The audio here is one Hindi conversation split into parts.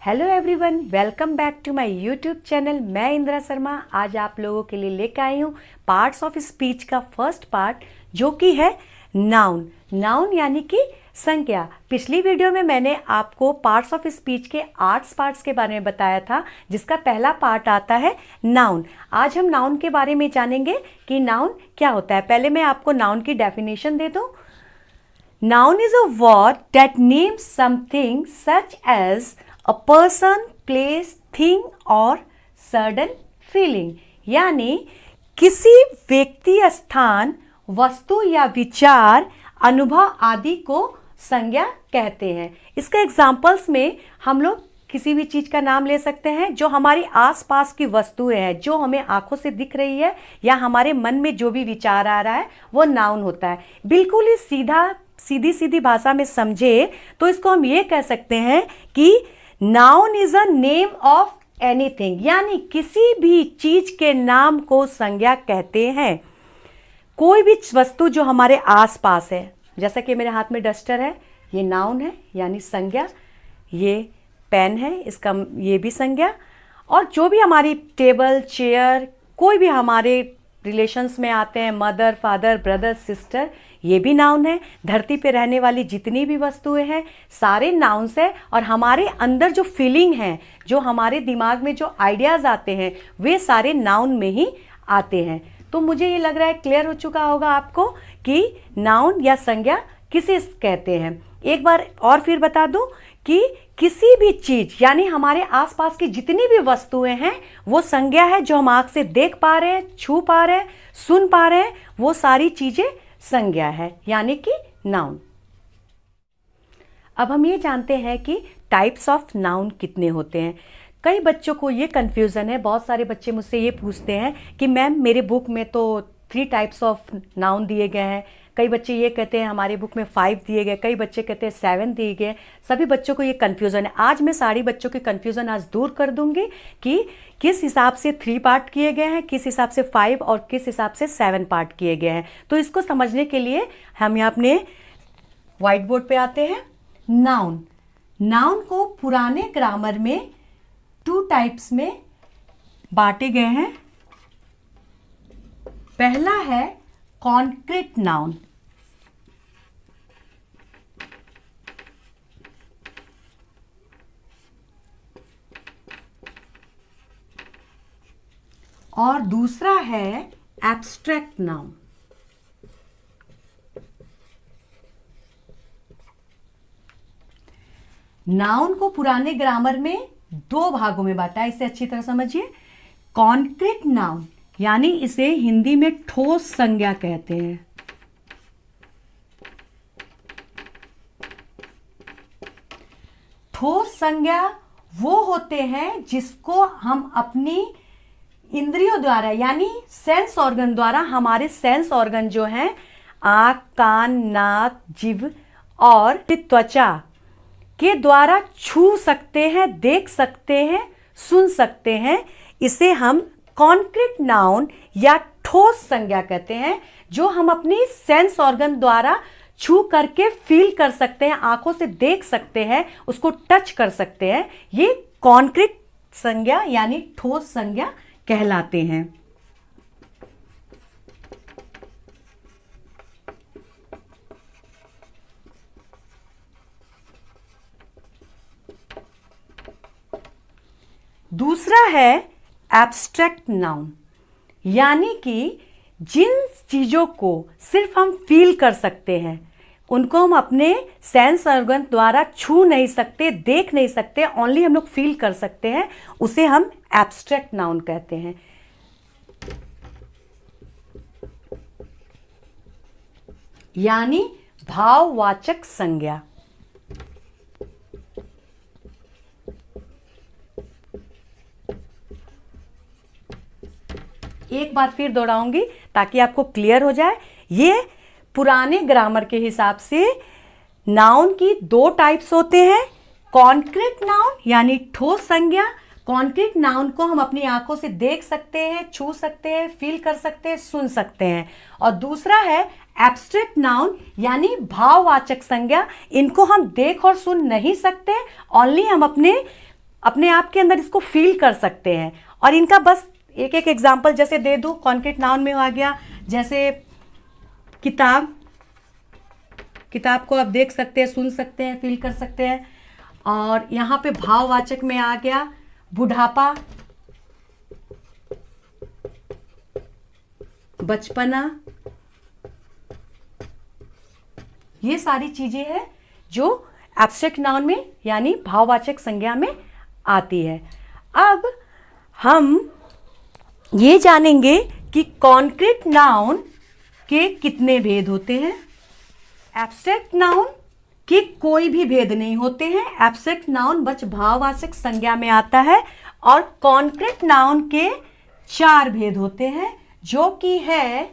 Hello everyone, welcome back to my YouTube channel. मैं इंदिरा शर्मा आज आप लोगों के लिए लेकर आई हूँ पार्ट्स ऑफ स्पीच का फर्स्ट पार्ट, जो कि है नाउन। नाउन यानी कि संज्ञा। पिछली वीडियो में मैंने आपको पार्ट्स ऑफ स्पीच के 8 पार्ट्स के बारे में बताया था, जिसका पहला पार्ट आता है नाउन। आज हम नाउन के बारे में जानेंगे कि नाउन क्या होता है। पहले मैं आपको नाउन की डेफिनेशन दे दूँ। Noun is a word that names something such as a person, place, thing or certain feeling। यानी किसी व्यक्ति, स्थान, वस्तु या विचार, अनुभव आदि को संज्ञा कहते हैं। इसके एग्जाम्पल्स में हम लोग किसी भी चीज़ का नाम ले सकते हैं जो हमारी आसपास की वस्तुएं हैं, जो हमें आंखों से दिख रही है या हमारे मन में जो भी विचार आ रहा है वो नाउन होता है। बिल्कुल ही सीधी भाषा में समझे तो इसको हम ये कह सकते हैं कि noun is a name of anything, यानी किसी भी चीज के नाम को संज्ञा कहते हैं। कोई भी वस्तु जो हमारे आसपास है, जैसा कि मेरे हाथ में डस्टर है, ये नाउन है यानी संज्ञा। ये पेन है, इसका ये भी संज्ञा। और जो भी हमारी टेबल, चेयर, कोई भी हमारे रिलेशंस में आते हैं, मदर, फादर, ब्रदर, सिस्टर, ये भी नाउन है। धरती पे रहने वाली जितनी भी वस्तुएं हैं सारे नाउन्स है। और हमारे अंदर जो फीलिंग है, जो हमारे दिमाग में जो आइडियाज़ आते हैं, वे सारे नाउन में ही आते हैं। तो मुझे ये लग रहा है क्लियर हो चुका होगा आपको कि नाउन या संज्ञा किसे कहते हैं। एक बार और फिर बता दूं कि किसी भी चीज यानी हमारे आसपास की जितनी भी वस्तुएं हैं वो संज्ञा है। जो हम आंख से देख पा रहे हैं, छू पा रहे हैं, सुन पा रहे हैं, वो सारी चीजें संज्ञा है यानी कि नाउन। अब हम ये जानते हैं कि टाइप्स ऑफ नाउन कितने होते हैं। कई बच्चों को ये कंफ्यूजन है। बहुत सारे बच्चे मुझसे ये पूछते हैं कि मैम मेरे बुक में तो 3 टाइप्स ऑफ नाउन दिए गए हैं। कई बच्चे ये कहते हैं हमारे बुक में 5 दिए गए, कई बच्चे कहते हैं 7 दिए गए। सभी बच्चों को ये कन्फ्यूज़न है। आज मैं सारी बच्चों की कन्फ्यूज़न आज दूर कर दूंगी कि किस हिसाब से 3 पार्ट किए गए हैं, किस हिसाब से 5 और किस हिसाब से 7 पार्ट किए गए हैं। तो इसको समझने के लिए हम यहाँ अपने व्हाइट बोर्ड पे आते हैं। नाउन, नाउन को पुराने ग्रामर में 2 टाइप्स में बांटे गए हैं। पहला है कॉन्क्रीट नाउन। और दूसरा है एब्स्ट्रैक्ट नाउन। नाउन को पुराने ग्रामर में 2 भागों में बांटा है। इसे अच्छी तरह समझिए। कॉन्क्रीट नाउन यानी इसे हिंदी में ठोस संज्ञा कहते हैं। ठोस संज्ञा वो होते हैं जिसको हम अपनी इंद्रियों द्वारा यानी सेंस ऑर्गन द्वारा, हमारे सेंस ऑर्गन जो हैं आंख, कान, नाक, जीभ और त्वचा के द्वारा छू सकते हैं, देख सकते हैं, सुन सकते हैं। इसे हम कॉन्क्रीट नाउन या ठोस संज्ञा कहते हैं, जो हम अपनी सेंस ऑर्गन द्वारा छू करके फील कर सकते हैं, आंखों से देख सकते हैं, उसको टच कर सकते हैं। ये कॉन्क्रीट संज्ञा यानी ठोस संज्ञा कहलाते हैं। दूसरा है एब्स्ट्रैक्ट नाउन, यानी कि जिन चीज़ों को सिर्फ हम फील कर सकते हैं, उनको हम अपने सेंस ऑर्गन द्वारा छू नहीं सकते, देख नहीं सकते, ओनली हम लोग फील कर सकते हैं, उसे हम एब्स्ट्रैक्ट नाउन कहते हैं। यानी भाववाचक संज्ञा। एक बार फिर दोहराऊंगी ताकि आपको क्लियर हो जाए। ये पुराने ग्रामर के हिसाब से नाउन की 2 टाइप्स होते हैं। कॉन्क्रीट नाउन यानी ठोस संज्ञा। कॉन्क्रीट नाउन को हम अपनी आंखों से देख सकते हैं, छू सकते हैं, फील कर सकते हैं, सुन सकते हैं। और दूसरा है एब्स्ट्रैक्ट नाउन यानी भाववाचक संज्ञा। इनको हम देख और सुन नहीं सकते, ओनली हम अपने अपने आप के अंदर इसको फील कर सकते हैं। और इनका बस एक एक एग्जाम्पल जैसे दे दूँ, कॉन्क्रीट नाउन में आ गया जैसे किताब, किताब को आप देख सकते हैं, सुन सकते हैं, फील कर सकते हैं। और यहाँ पे भाववाचक में आ गया बुढ़ापा, बचपना, ये सारी चीजें हैं जो एब्स्ट्रैक्ट नाउन में यानी भाववाचक संज्ञा में आती है। अब हम ये जानेंगे कि कॉन्क्रीट नाउन के कितने भेद होते हैं। एब्स्ट्रैक्ट नाउन के कोई भी भेद नहीं होते हैं। एब्स्ट्रैक्ट नाउन बस भाववाचक संज्ञा में आता है। और कॉन्क्रीट नाउन के 4 भेद होते हैं, जो कि है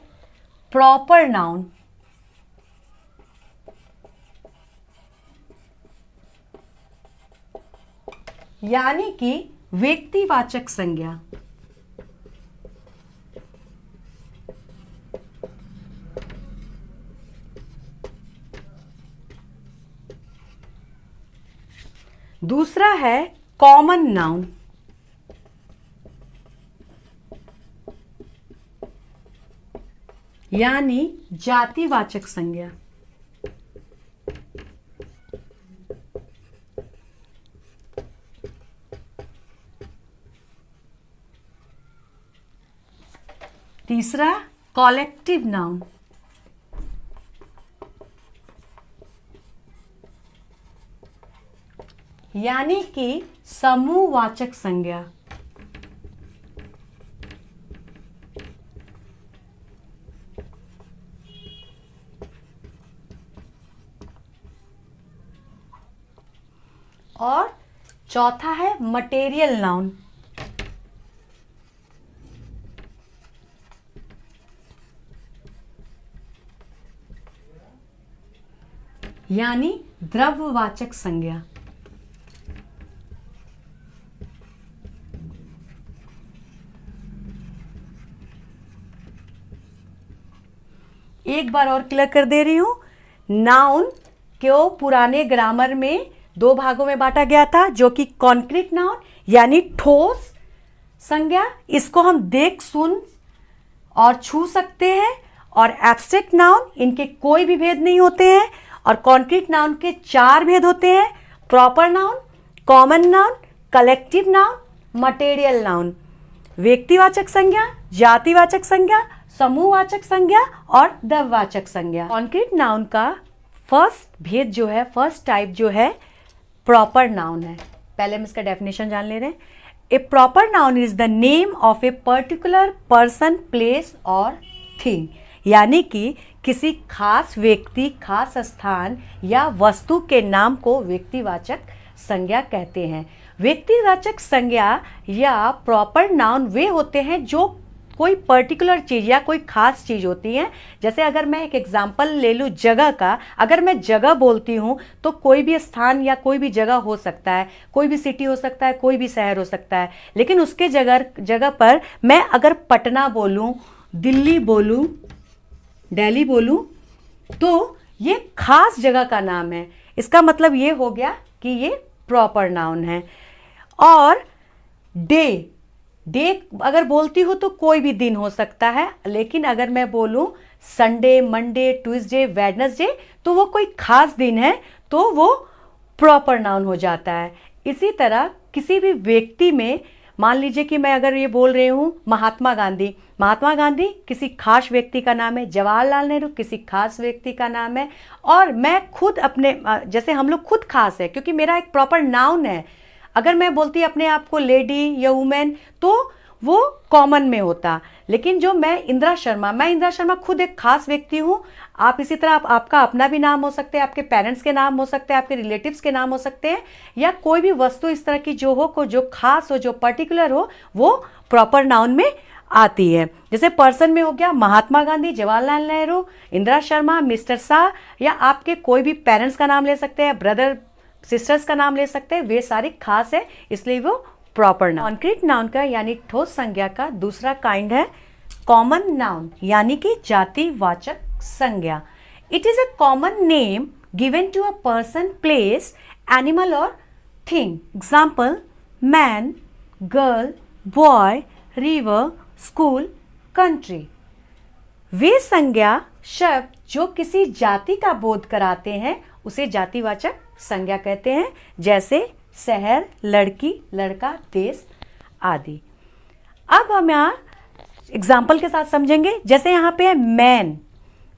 प्रॉपर नाउन, यानी कि व्यक्तिवाचक संज्ञा। दूसरा है कॉमन नाउन, यानी जातिवाचक संज्ञा। तीसरा कॉलेक्टिव नाउन, यानी कि समूहवाचक संज्ञा। और चौथा है मटेरियल नाउन, यानी द्रव्यवाचक संज्ञा। एक बार और क्लियर कर दे रही हूं, नाउन को पुराने ग्रामर में 2 भागों में बांटा गया था, जो कि कॉन्क्रीट नाउन यानी ठोस संज्ञा, इसको हम देख, सुन और छू सकते हैं। और एब्स्ट्रैक्ट नाउन, इनके कोई भी भेद नहीं होते हैं। और कॉन्क्रीट नाउन के 4 भेद होते हैं, proper noun, common noun, collective noun, material noun. व्यक्तिवाचक संज्ञा, जातिवाचक संज्ञा, समूहवाचक संज्ञा और द्रव्यवाचक संज्ञा। कॉन्क्रीट नाउन का फर्स्ट भेद जो है, फर्स्ट टाइप जो है प्रॉपर नाउन है। पहले हम इसका डेफिनेशन जान ले रहे हैं। A proper noun is the name of a particular person, place और थिंग, यानी कि किसी खास व्यक्ति, खास स्थान या वस्तु के नाम को व्यक्तिवाचक संज्ञा कहते हैं। व्यक्तिवाचक संज्ञा या प्रॉपर नाउन वे होते हैं जो कोई पर्टिकुलर चीज़ या कोई खास चीज़ होती है। जैसे अगर मैं एक एग्जांपल ले लूँ जगह का, अगर मैं जगह बोलती हूँ तो कोई भी स्थान या कोई भी जगह हो सकता है, कोई भी सिटी हो सकता है, कोई भी शहर हो सकता है। लेकिन उसके जगह पर मैं अगर पटना बोलूँ, दिल्ली बोलूँ, दिल्ली बोलूँ, तो ये खास जगह का नाम है। इसका मतलब ये हो गया कि ये प्रॉपर नाउन है। और डे अगर बोलती हूँ तो कोई भी दिन हो सकता है, लेकिन अगर मैं बोलूँ संडे, मंडे, ट्यूसडे, वेडनेसडे, तो वो कोई खास दिन है, तो वो प्रॉपर नाउन हो जाता है। इसी तरह किसी भी व्यक्ति में, मान लीजिए कि मैं अगर ये बोल रही हूँ महात्मा गांधी, महात्मा गांधी किसी खास व्यक्ति का नाम है, जवाहरलाल नेहरू किसी खास व्यक्ति का नाम है। और मैं खुद अपने, जैसे हम लोग खुद खास है क्योंकि मेरा एक प्रॉपर नाउन है। अगर मैं बोलती अपने आप को लेडी या वुमेन तो वो कॉमन में होता। लेकिन जो मैं इंदिरा शर्मा खुद एक खास व्यक्ति हूँ। आप इसी तरह आपका अपना भी नाम हो सकते हैं, आपके पेरेंट्स के नाम हो सकते हैं, आपके रिलेटिव्स के नाम हो सकते हैं, या कोई भी वस्तु इस तरह की जो हो, जो खास हो, जो पर्टिकुलर हो, वो प्रॉपर नाउन में आती है। जैसे पर्सन में हो गया महात्मा गांधी, जवाहरलाल नेहरू, इंदिरा शर्मा, मिस्टर शाह, या आपके कोई भी पेरेंट्स का नाम ले सकते हैं, ब्रदर सिस्टर्स का नाम ले सकते हैं, वे सारे खास है, इसलिए वो प्रॉपर नाउन। कॉन्क्रीट नाउन का यानी ठोस संज्ञा का दूसरा काइंड है कॉमन नाउन, यानी कि जातिवाचक संज्ञा। It is a common name given to a person, place, animal और thing. Example, man, girl, boy, river, school, country. वे संज्ञा शब्द जो किसी जाति का बोध कराते हैं उसे जातिवाचक संज्ञा कहते हैं, जैसे शहर, लड़की, लड़का, देश आदि। अब हम यहाँ एग्जाम्पल के साथ समझेंगे। जैसे यहाँ पे है मैन।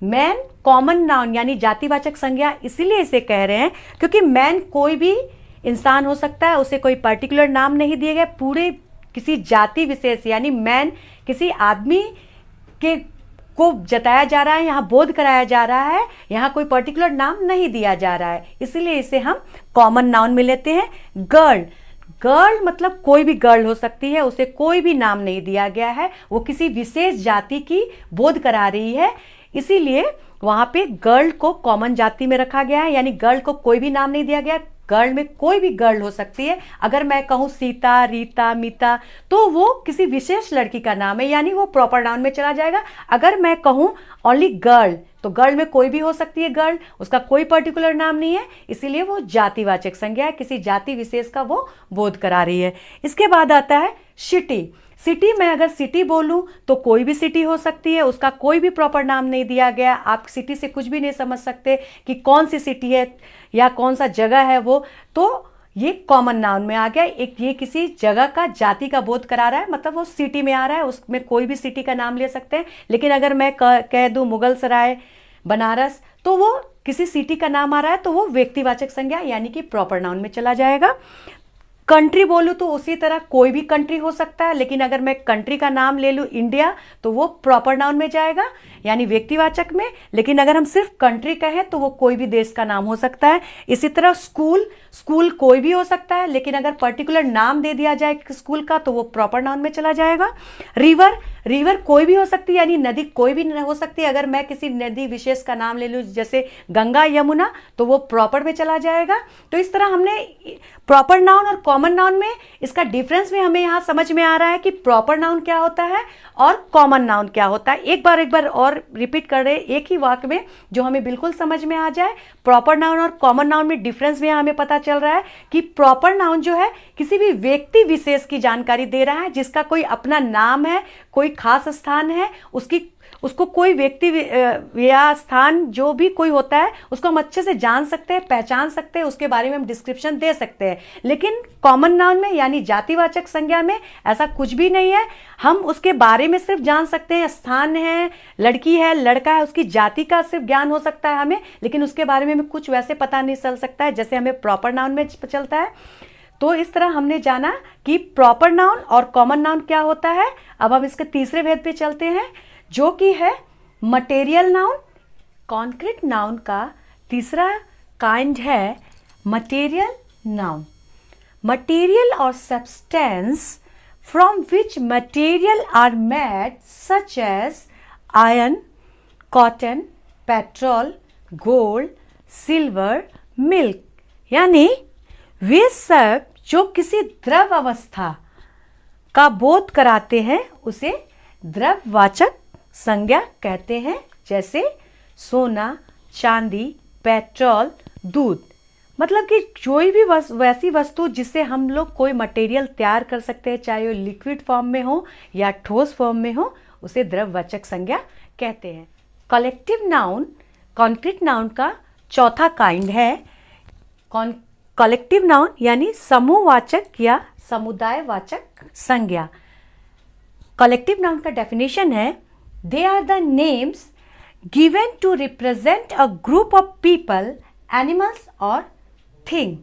मैन कॉमन नाउन यानी जातिवाचक संज्ञा इसीलिए इसे कह रहे हैं क्योंकि मैन कोई भी इंसान हो सकता है, उसे कोई पर्टिकुलर नाम नहीं दिए गए, पूरे किसी जाति विशेष यानी मैन किसी आदमी के को जताया जा रहा है, यहाँ बोध कराया जा रहा है, यहाँ कोई पर्टिकुलर नाम नहीं दिया जा रहा है, इसीलिए इसे हम कॉमन नाउन में लेते हैं। गर्ल, गर्ल मतलब कोई भी गर्ल हो सकती है, उसे कोई भी नाम नहीं दिया गया है, वो किसी विशेष जाति की बोध करा रही है, इसीलिए वहां पे गर्ल को कॉमन जाति में रखा गया है, यानी गर्ल को कोई भी नाम नहीं दिया गया। गर्ल में कोई भी गर्ल हो सकती है। अगर मैं कहूँ सीता, रीता, मीता तो वो किसी विशेष लड़की का नाम है, यानी वो प्रॉपर नाउन में चला जाएगा। अगर मैं कहूँ ओनली गर्ल तो गर्ल में कोई भी हो सकती है गर्ल, उसका कोई पर्टिकुलर नाम नहीं है, इसीलिए वो जातिवाचक संज्ञा है, किसी जाति विशेष का वो बोध करा रही है। इसके बाद आता है सिटी। सिटी में अगर सिटी बोलूं तो कोई भी सिटी हो सकती है, उसका कोई भी प्रॉपर नाम नहीं दिया गया। आप सिटी से कुछ भी नहीं समझ सकते कि कौन सी सिटी है या कौन सा जगह है वो, तो ये कॉमन नाउन में आ गया। एक ये किसी जगह का जाति का बोध करा रहा है, मतलब वो सिटी में आ रहा है, उसमें कोई भी सिटी का नाम ले सकते हैं। लेकिन अगर मैं कह दूं मुगल सराय, बनारस, तो वो किसी सिटी का नाम आ रहा है, तो वो व्यक्तिवाचक संज्ञा यानी कि प्रॉपर नाउन में चला जाएगा। कंट्री बोलूँ तो उसी तरह कोई भी कंट्री हो सकता है, लेकिन अगर मैं कंट्री का नाम ले लूँ इंडिया तो वो प्रॉपर नाउन में जाएगा यानी व्यक्तिवाचक में। लेकिन अगर हम सिर्फ कंट्री कहें तो वो कोई भी देश का नाम हो सकता है। इसी तरह स्कूल, स्कूल कोई भी हो सकता है, लेकिन अगर पर्टिकुलर नाम दे दिया जाए स्कूल का तो वो प्रॉपर नाउन में चला जाएगा। रिवर, रिवर कोई भी हो सकती है यानी नदी कोई भी हो सकती है। अगर मैं किसी नदी विशेष का नाम ले लूँ जैसे गंगा, यमुना, तो वो प्रॉपर में चला जाएगा। तो इस तरह हमने प्रॉपर नाउन और कॉमन नाउन में इसका डिफरेंस भी हमें यहाँ समझ में आ रहा है कि प्रॉपर नाउन क्या होता है और कॉमन नाउन क्या होता है। एक बार और रिपीट कर रहे हैं एक ही वाक्य में जो हमें बिल्कुल समझ में आ जाए। प्रॉपर नाउन और कॉमन नाउन में डिफरेंस भी हमें पता चल रहा है कि प्रॉपर नाउन जो है किसी भी व्यक्ति विशेष की जानकारी दे रहा है, जिसका कोई अपना नाम है, कोई खास स्थान है, उसको कोई व्यक्ति या स्थान जो भी कोई होता है उसको हम अच्छे से जान सकते हैं, पहचान सकते हैं, उसके बारे में हम डिस्क्रिप्शन दे सकते हैं। लेकिन कॉमन नाउन में यानी जातिवाचक संज्ञा में ऐसा कुछ भी नहीं है। हम उसके बारे में सिर्फ जान सकते हैं, स्थान है, लड़की है, लड़का है, उसकी जाति का सिर्फ ज्ञान हो सकता है हमें, लेकिन उसके बारे में हमें कुछ वैसे पता नहीं चल सकता है जैसे हमें प्रॉपर नाउन में चलता है। तो इस तरह हमने जाना कि प्रॉपर नाउन और कॉमन नाउन क्या होता है। अब हम इसके तीसरे भेद पे चलते हैं जो कि है मटेरियल नाउन। कॉन्क्रीट नाउन का तीसरा काइंड है मटेरियल नाउन। मटेरियल और substance from which material are made such as iron, cotton, petrol, gold, silver, milk, यानी वे सब जो किसी द्रव अवस्था का बोध कराते हैं उसे द्रववाचक संज्ञा कहते हैं, जैसे सोना, चांदी, पेट्रोल, दूध। मतलब कि कोई भी वैसी वस्तु जिससे हम लोग कोई मटेरियल तैयार कर सकते हैं, चाहे वो लिक्विड फॉर्म में हो या ठोस फॉर्म में हो, उसे द्रववाचक संज्ञा कहते हैं। कलेक्टिव नाउन, कॉन्क्रीट नाउन का चौथा काइंड है कलेक्टिव नाउन यानी समूहवाचक या समुदायवाचक संज्ञा। कलेक्टिव नाउन का डेफिनेशन है they are the names given to represent a group of people, animals और थिंग।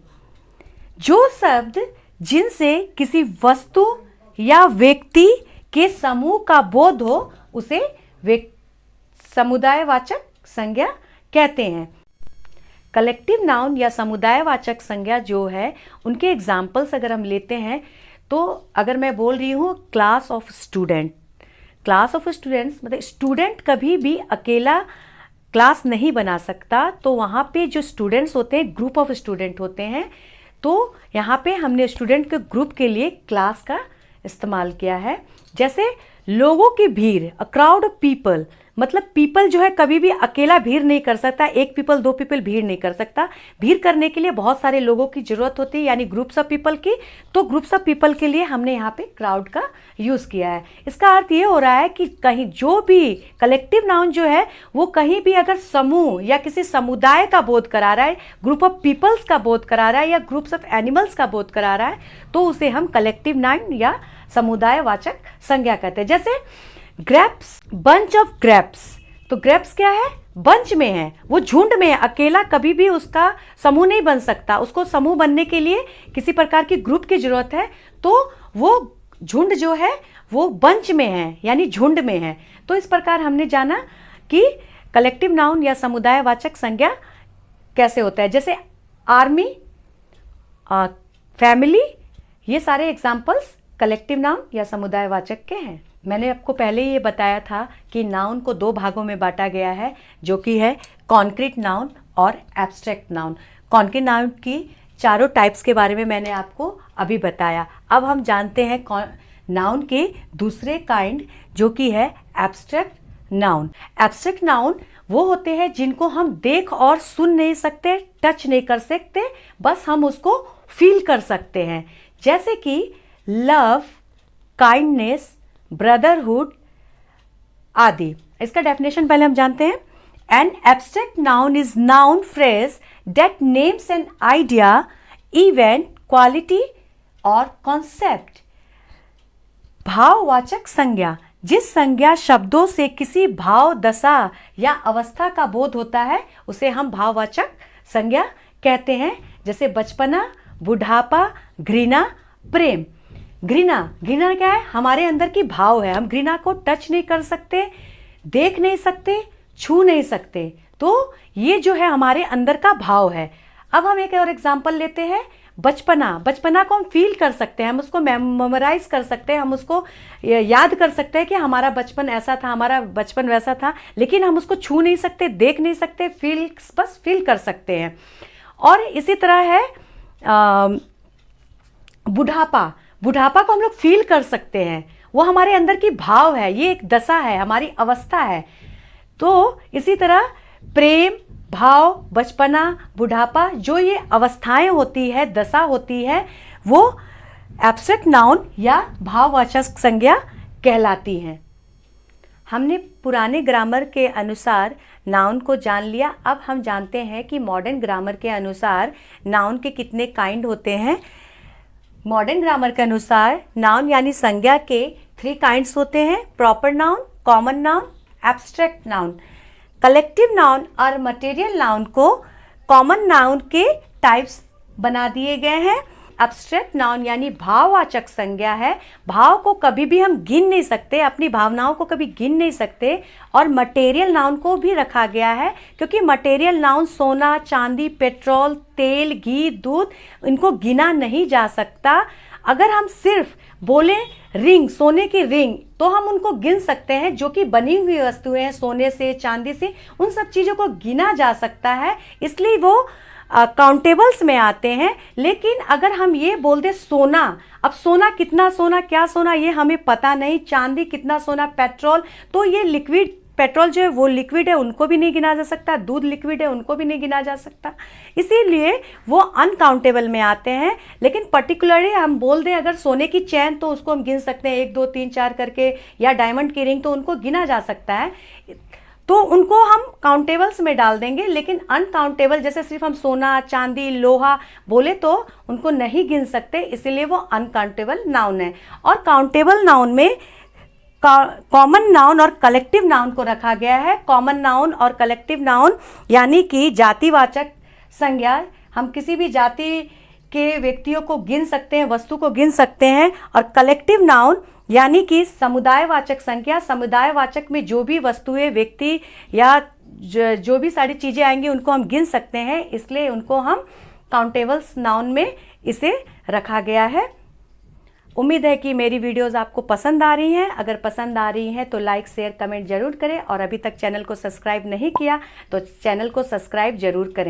जो शब्द जिनसे किसी वस्तु या व्यक्ति के समूह का बोध हो उसे समुदायवाचक संज्ञा कहते हैं। कलेक्टिव नाउन या समुदायवाचक संज्ञा जो है उनके एग्जाम्पल्स अगर हम लेते हैं तो अगर मैं बोल रही हूँ class of student, class of students मतलब स्टूडेंट कभी भी अकेला क्लास नहीं बना सकता, तो वहाँ पे जो स्टूडेंट्स होते हैं ग्रुप ऑफ स्टूडेंट होते हैं। तो यहाँ पे हमने स्टूडेंट के ग्रुप के लिए क्लास का इस्तेमाल किया है। जैसे लोगों की भीड़, अ क्राउड ऑफ पीपल, मतलब पीपल जो है कभी भी अकेला भीड़ नहीं कर सकता, एक पीपल दो पीपल भीड़ नहीं कर सकता। भीड़ करने के लिए बहुत सारे लोगों की जरूरत होती है, यानी ग्रुप्स ऑफ पीपल की। तो ग्रुप्स ऑफ पीपल के लिए हमने यहाँ पे क्राउड का यूज़ किया है। इसका अर्थ ये हो रहा है कि कहीं जो भी कलेक्टिव नाउन जो है वो कहीं भी अगर समूह या किसी समुदाय का बोध करा रहा है, ग्रुप ऑफ पीपल्स का बोध करा रहा है या ग्रुप्स ऑफ एनिमल्स का बोध करा रहा है, तो उसे हम कलेक्टिव नाउन या समुदायवाचक संज्ञा कहते हैं। जैसे ग्रेप्स, बंच ऑफ ग्रेप्स, तो ग्रेप्स क्या है? बंच में है, वो झुंड में है, अकेला कभी भी उसका समूह नहीं बन सकता। उसको समूह बनने के लिए किसी प्रकार की ग्रुप की जरूरत है, तो वो झुंड जो है वो बंच में है यानी झुंड में है। तो इस प्रकार हमने जाना कि कलेक्टिव नाउन या समुदायवाचक संज्ञा कैसे होता है। जैसे आर्मी, फैमिली, ये सारे एग्जाम्पल्स कलेक्टिव नाउन या समुदायवाचक के हैं। मैंने आपको पहले ये बताया था कि नाउन को दो भागों में बांटा गया है, जो कि है कॉन्क्रीट नाउन और एब्स्ट्रैक्ट नाउन। कॉन्क्रीट नाउन की चारों टाइप्स के बारे में मैंने आपको अभी बताया। अब हम जानते हैं नाउन के दूसरे काइंड, जो कि है एब्स्ट्रैक्ट नाउन। एब्स्ट्रैक्ट नाउन वो होते हैं जिनको हम देख और सुन नहीं सकते, टच नहीं कर सकते, बस हम उसको फील कर सकते हैं। जैसे कि लव, काइंडनेस, ब्रदरहुड आदि। इसका डेफिनेशन पहले हम जानते हैं। An abstract noun is noun phrase that names an idea, event, quality और कॉन्सेप्ट। भाववाचक संज्ञा, जिस संज्ञा शब्दों से किसी भाव, दशा या अवस्था का बोध होता है उसे हम भाववाचक संज्ञा कहते हैं। जैसे बचपना, बुढ़ापा, घृणा, प्रेम। घृणा, घृणा क्या है? हमारे अंदर की भाव है। हम घृणा को टच नहीं कर सकते, देख नहीं सकते, छू नहीं सकते, तो ये जो है हमारे अंदर का भाव है। अब हम एक और एग्जांपल लेते हैं। बचपना, बचपना को हम फील कर सकते हैं, हम उसको मेमोराइज कर सकते हैं, हम उसको याद कर सकते हैं कि हमारा बचपन ऐसा था, हमारा बचपन वैसा था, लेकिन हम उसको छू नहीं सकते, देख नहीं सकते, फील, बस फील कर सकते हैं। और इसी तरह है बुढ़ापा। बुढ़ापा को हम लोग फील कर सकते हैं, वो हमारे अंदर की भाव है, ये एक दशा है, हमारी अवस्था है। तो इसी तरह प्रेम, भाव, बचपना, बुढ़ापा, जो ये अवस्थाएं होती है, दशा होती है, वो एब्स्ट्रैक्ट नाउन या भाववाचक संज्ञा कहलाती हैं। हमने पुराने ग्रामर के अनुसार नाउन को जान लिया। अब हम जानते हैं कि मॉडर्न ग्रामर के अनुसार नाउन के कितने काइंड होते हैं। मॉडर्न ग्रामर के अनुसार नाउन यानी संज्ञा के 3 काइंड्स होते हैं: proper noun, common noun, abstract noun. Collective noun और मटेरियल नाउन को कॉमन नाउन के टाइप्स बना दिए गए हैं। एब्स्ट्रैक्ट नाउन यानी भाववाचक संज्ञा है, भाव को कभी भी हम गिन नहीं सकते, अपनी भावनाओं को कभी गिन नहीं सकते। और मटेरियल नाउन को भी रखा गया है, क्योंकि मटेरियल नाउन सोना, चांदी, पेट्रोल, तेल, घी, दूध, इनको गिना नहीं जा सकता। अगर हम सिर्फ बोले रिंग, सोने की रिंग, तो हम उनको गिन सकते हैं, जो कि बनी हुई वस्तुएं हैं सोने से, चांदी से, उन सब चीज़ों को गिना जा सकता है, इसलिए वो काउंटेबल्स में आते हैं। लेकिन अगर हम ये बोल दें सोना, अब सोना कितना सोना, क्या सोना, ये हमें पता नहीं, चांदी कितना सोना, पेट्रोल, तो ये लिक्विड, पेट्रोल जो है वो लिक्विड है, उनको भी नहीं गिना जा सकता, दूध लिक्विड है, उनको भी नहीं गिना जा सकता, इसीलिए वो अनकाउंटेबल में आते हैं। लेकिन पर्टिकुलरली हम बोल दें अगर सोने की चैन, तो उसको हम गिन सकते हैं 1 2 3 4 करके, या डायमंड की रिंग, तो उनको गिना जा सकता है, तो उनको हम काउंटेबल्स में डाल देंगे। लेकिन अनकाउंटेबल, जैसे सिर्फ हम सोना, चांदी, लोहा बोले, तो उनको नहीं गिन सकते, इसीलिए वो अनकाउंटेबल नाउन है। और काउंटेबल नाउन में कॉमन नाउन और कलेक्टिव नाउन को रखा गया है। कॉमन नाउन और कलेक्टिव नाउन यानी कि जातिवाचक संज्ञा, हम किसी भी जाति के व्यक्तियों को गिन सकते हैं, वस्तु को गिन सकते हैं। और कलेक्टिव नाउन यानी कि समुदायवाचक संज्ञा, समुदायवाचक में जो भी वस्तुएं, व्यक्ति या जो भी सारी चीज़ें आएंगी उनको हम गिन सकते हैं, इसलिए उनको हम काउंटेबल्स नाउन में इसे रखा गया है। उम्मीद है कि मेरी वीडियोस आपको पसंद आ रही हैं। अगर पसंद आ रही हैं तो लाइक, शेयर, कमेंट जरूर करें, और अभी तक चैनल को सब्सक्राइब नहीं किया तो चैनल को सब्सक्राइब जरूर करें।